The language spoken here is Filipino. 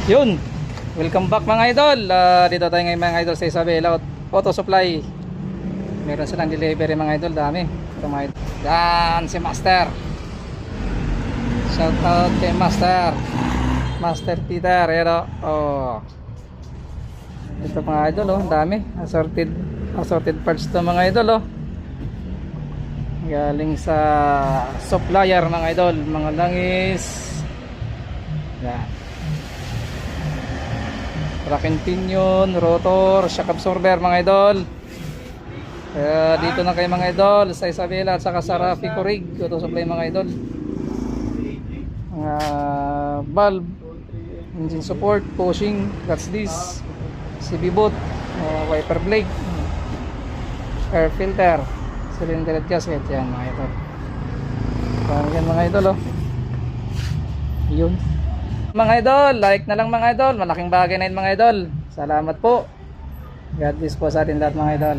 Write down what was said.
Yun, welcome back mga idol. Dito tayo ngayon mga idol sa Isabela Auto Supply. Meron silang delivery mga idol, dami. Ito mga idol. Yan si Master. Shout out kay Master Peter. Yan oh. Ito mga idol oh, dami. Assorted parts to mga idol oh. Galing sa supplier mga idol, mga langis. Yan. Rack and pinion, rotor, shock absorber mga idol. Dito na kayo mga idol sa Isabela at saka sa Rafi Corig Auto Supply mga idol. Mga valve, engine support, pushing, clutch disc, CB boot, wiper blade, air filter, cylinder at gasket. Yan mga idol. Yan mga idol oh. Yun mga idol, like na lang mga idol. Malaking bagay na yun mga idol. Salamat po. God bless po sa atin lahat mga idol.